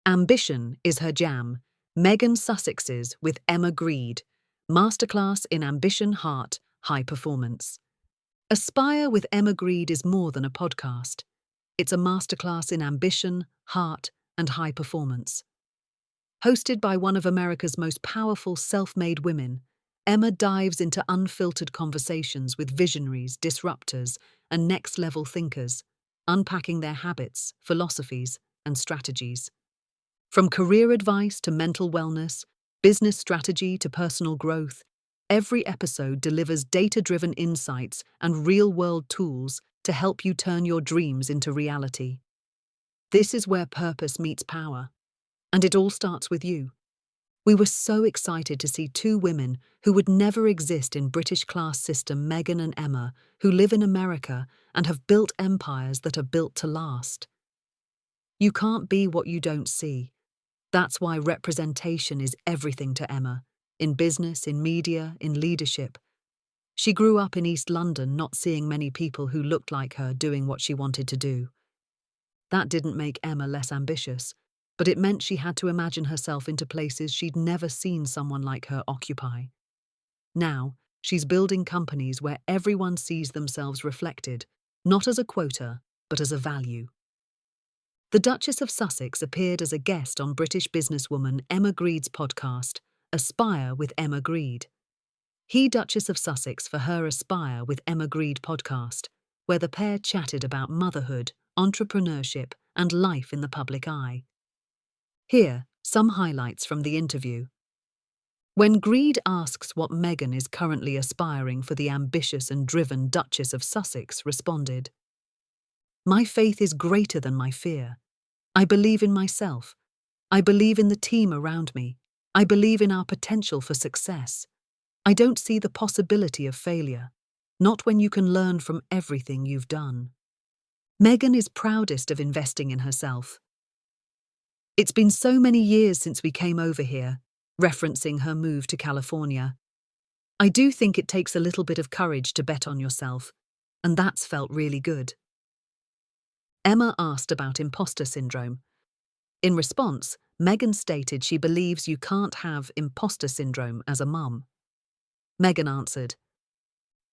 Ambition is her jam. Meghan Sussex's with Emma Grede. Masterclass in ambition, heart, high performance. Aspire with Emma Grede is more than a podcast. It's a masterclass in ambition, heart, and high performance. Hosted by one of America's most powerful self-made women, Emma dives into unfiltered conversations with visionaries, disruptors, and next-level thinkers, unpacking their habits, philosophies, and strategies. From career advice to mental wellness, business strategy to personal growth, every episode delivers data-driven insights and real-world tools to help you turn your dreams into reality. This is where purpose meets power. And it all starts with you. We were so excited to see two women who would never exist in British class system, Meghan and Emma, who live in America and have built empires that are built to last. You can't be what you don't see. That's why representation is everything to Emma, in business, in media, in leadership. She grew up in East London not seeing many people who looked like her doing what she wanted to do. That didn't make Emma less ambitious, but it meant she had to imagine herself into places she'd never seen someone like her occupy. Now, she's building companies where everyone sees themselves reflected, not as a quota, but as a value. The Duchess of Sussex appeared as a guest on British businesswoman Emma Grede's podcast, Aspire with Emma Grede. He Duchess of Sussex for her Aspire with Emma Grede podcast, where the pair chatted about motherhood, entrepreneurship, and life in the public eye. Here, some highlights from the interview. When Grede asks what Meghan is currently aspiring for, the ambitious and driven Duchess of Sussex responded, "My faith is greater than my fear. I believe in myself. I believe in the team around me. I believe in our potential for success. I don't see the possibility of failure, not when you can learn from everything you've done." Meghan is proudest of investing in herself. "It's been so many years since we came over here," referencing her move to California. "I do think it takes a little bit of courage to bet on yourself, and that's felt really good." Emma asked about imposter syndrome. In response, Meghan stated she believes you can't have imposter syndrome as a mum. Meghan answered,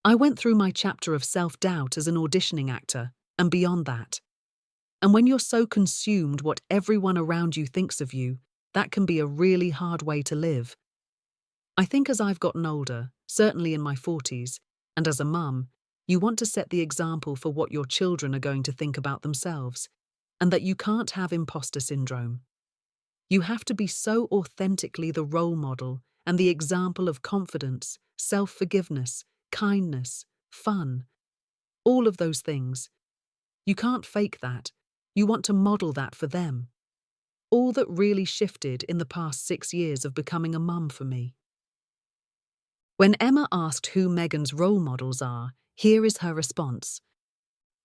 "I went through my chapter of self-doubt as an auditioning actor, and beyond that. And when you're so consumed what everyone around you thinks of you, that can be a really hard way to live. I think as I've gotten older, certainly in my 40s, and as a mum, you want to set the example for what your children are going to think about themselves, and that you can't have imposter syndrome. You have to be so authentically the role model and the example of confidence, self-forgiveness, kindness, fun, all of those things. You can't fake that. You want to model that for them. All that really shifted in the past 6 years of becoming a mum for me." When Emma asked who Meghan's role models are, here is her response.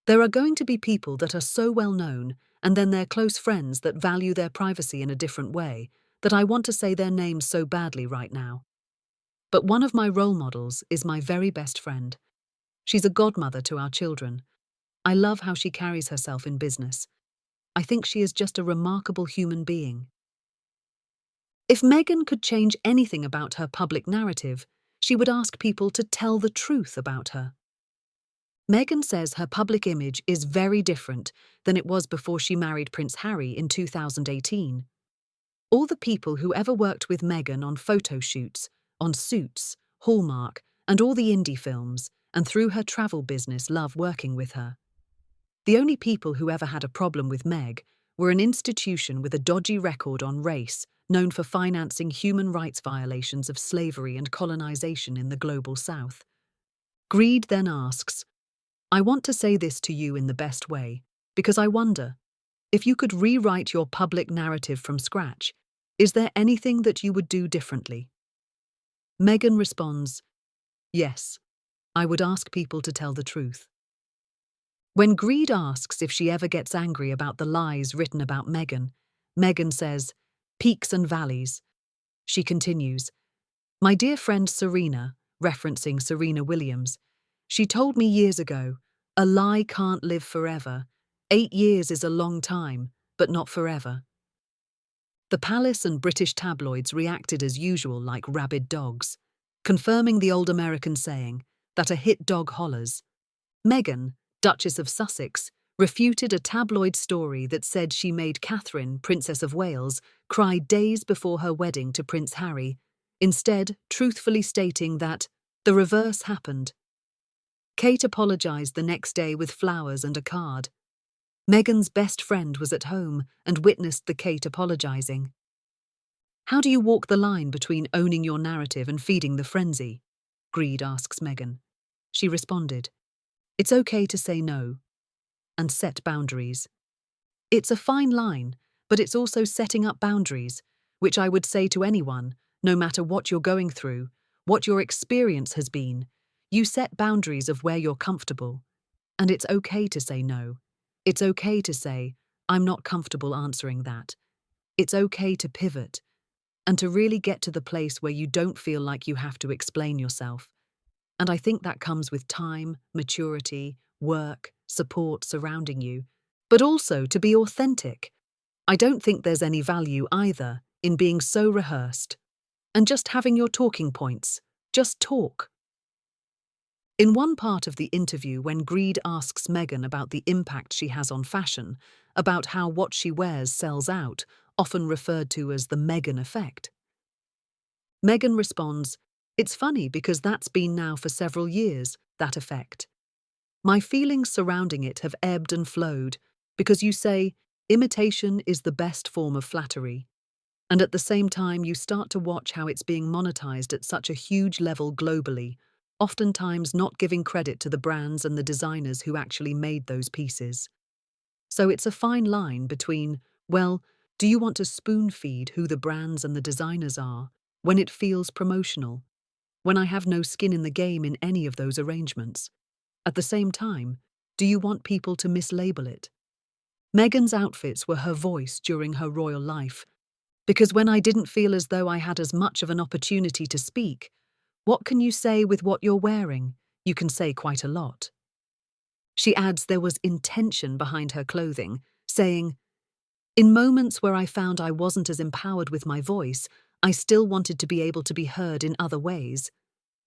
"There are going to be people that are so well known, and then their close friends that value their privacy in a different way, that I want to say their names so badly right now. But one of my role models is my very best friend. She's a godmother to our children. I love how she carries herself in business. I think she is just a remarkable human being." If Meghan could change anything about her public narrative, she would ask people to tell the truth about her. Meghan says her public image is very different than it was before she married Prince Harry in 2018. All the people who ever worked with Meghan on photo shoots, on Suits, Hallmark, and all the indie films, and through her travel business love working with her. The only people who ever had a problem with Meg were an institution with a dodgy record on race, known for financing human rights violations of slavery and colonization in the global South. Grede then asks, "I want to say this to you in the best way, because I wonder, if you could rewrite your public narrative from scratch, is there anything that you would do differently?" Meghan responds, "Yes, I would ask people to tell the truth." When Grede asks if she ever gets angry about the lies written about Meghan, Meghan says, "Peaks and valleys." She continues, "My dear friend Serena," referencing Serena Williams, "she told me years ago, a lie can't live forever. 8 years is a long time, but not forever." The palace and British tabloids reacted as usual like rabid dogs, confirming the old American saying that a hit dog hollers. Meghan, Duchess of Sussex, refuted a tabloid story that said she made Catherine, Princess of Wales, cry days before her wedding to Prince Harry, instead truthfully stating that the reverse happened. Kate apologised the next day with flowers and a card. Meghan's best friend was at home and witnessed the Kate apologising. How do you walk the line between owning your narrative and feeding the frenzy? Grede asks Meghan. She responded, "It's okay to say no and set boundaries. It's a fine line, but it's also setting up boundaries, which I would say to anyone, no matter what you're going through, what your experience has been, you set boundaries of where you're comfortable. And it's okay to say no. It's okay to say, I'm not comfortable answering that. It's okay to pivot and to really get to the place where you don't feel like you have to explain yourself. And I think that comes with time, maturity, work, support surrounding you, but also to be authentic. I don't think there's any value either in being so rehearsed and just having your talking points. Just talk." In one part of the interview, when Grede asks Meghan about the impact she has on fashion, about how what she wears sells out, often referred to as the Meghan Effect, Meghan responds, "It's funny because that's been now for several years, that effect. My feelings surrounding it have ebbed and flowed because you say imitation is the best form of flattery. And at the same time, you start to watch how it's being monetized at such a huge level globally, oftentimes not giving credit to the brands and the designers who actually made those pieces. So it's a fine line between, well, do you want to spoon-feed who the brands and the designers are when it feels promotional, when I have no skin in the game in any of those arrangements? At the same time, do you want people to mislabel it? Meghan's outfits were her voice during her royal life, because when I didn't feel as though I had as much of an opportunity to speak, what can you say with what you're wearing? You can say quite a lot." She adds there was intention behind her clothing, saying, "In moments where I found I wasn't as empowered with my voice, I still wanted to be able to be heard in other ways.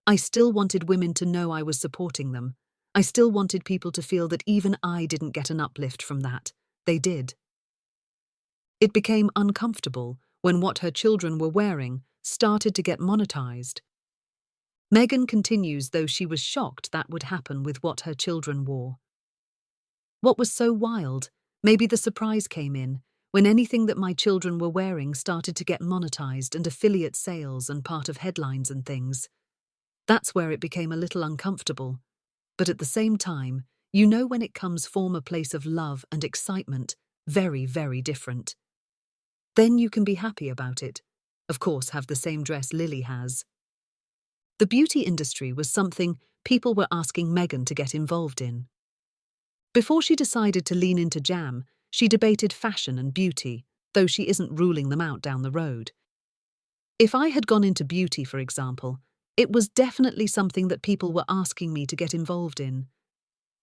I still wanted women to know I was supporting them. I still wanted people to feel that even I didn't get an uplift from that. They did." It became uncomfortable when what her children were wearing started to get monetized. Meghan continues, though she was shocked that would happen with what her children wore. "What was so wild, maybe the surprise came in, when anything that my children were wearing started to get monetized and affiliate sales and part of headlines and things. That's where it became a little uncomfortable. But at the same time, you know when it comes from a place of love and excitement, very, very different. Then you can be happy about it. Of course, have the same dress Lily has." The beauty industry was something people were asking Meghan to get involved in. Before she decided to lean into jam, she debated fashion and beauty, though she isn't ruling them out down the road. "If I had gone into beauty, for example, it was definitely something that people were asking me to get involved in.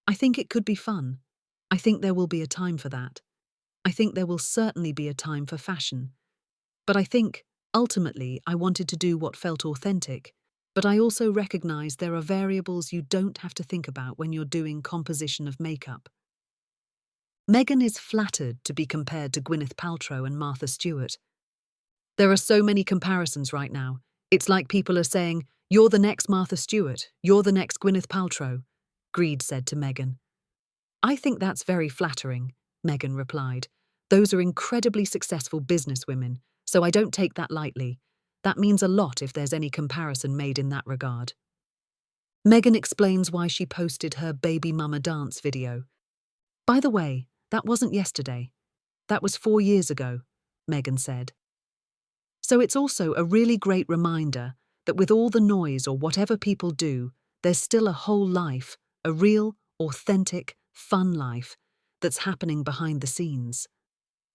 I think it could be fun. I think there will be a time for that. I think there will certainly be a time for fashion. But I think, ultimately, I wanted to do what felt authentic. But I also recognize there are variables you don't have to think about when you're doing composition of makeup." Meghan is flattered to be compared to Gwyneth Paltrow and Martha Stewart. "There are so many comparisons right now. It's like people are saying, you're the next Martha Stewart, you're the next Gwyneth Paltrow," Grede said to Meghan. "I think that's very flattering," Meghan replied. "Those are incredibly successful businesswomen, so I don't take that lightly. That means a lot if there's any comparison made in that regard." Meghan explains why she posted her baby mama dance video. "By the way, that wasn't yesterday. That was 4 years ago," Meghan said. So it's also a really great reminder that with all the noise or whatever people do, there's still a whole life, a real, authentic, fun life that's happening behind the scenes.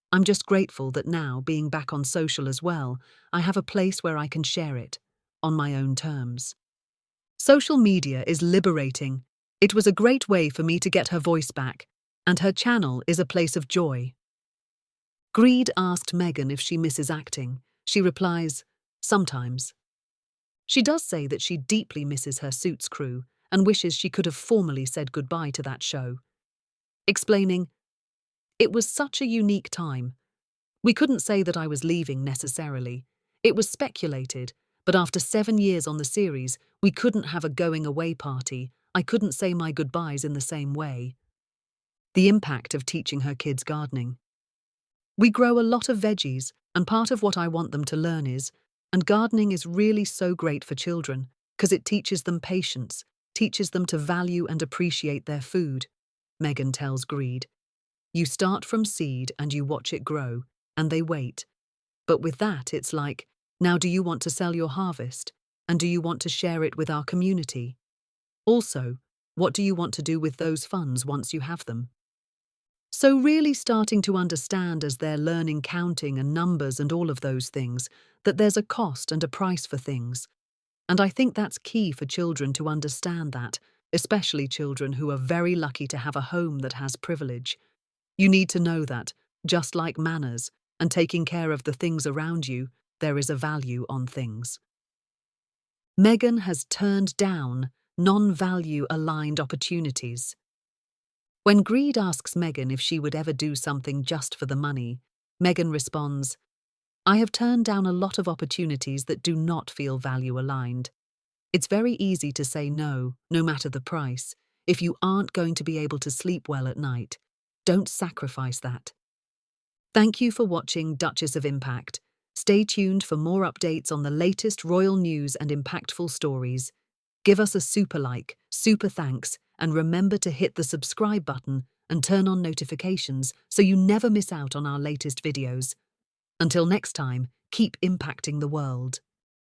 I'm just grateful that now, being back on social as well, I have a place where I can share it, on my own terms. Social media is liberating. It was a great way for me to get her voice back, and her channel is a place of joy. Grede asked Meghan if she misses acting. She replies, "Sometimes." She does say that she deeply misses her Suits crew and wishes she could have formally said goodbye to that show, explaining, "It was such a unique time. We couldn't say that I was leaving necessarily. It was speculated, but after 7 years on the series, we couldn't have a going-away party. I couldn't say my goodbyes in the same way." The impact of teaching her kids gardening. We grow a lot of veggies, and part of what I want them to learn is, and gardening is really so great for children, because it teaches them patience, teaches them to value and appreciate their food, Meghan tells Grede. You start from seed and you watch it grow, and they wait. But with that, it's like, now do you want to sell your harvest? And do you want to share it with our community? Also, what do you want to do with those funds once you have them? So really starting to understand as they're learning counting and numbers and all of those things, that there's a cost and a price for things. And I think that's key for children to understand that, especially children who are very lucky to have a home that has privilege. You need to know that, just like manners and taking care of the things around you, there is a value on things. Meghan has turned down non-value aligned opportunities. When Grede asks Meghan if she would ever do something just for the money, Meghan responds, "I have turned down a lot of opportunities that do not feel value aligned. It's very easy to say no, no matter the price, if you aren't going to be able to sleep well at night. Don't sacrifice that." Thank you for watching Duchess of Impact. Stay tuned for more updates on the latest royal news and impactful stories. Give us a super like, super thanks, and remember to hit the subscribe button and turn on notifications so you never miss out on our latest videos. Until next time, keep impacting the world.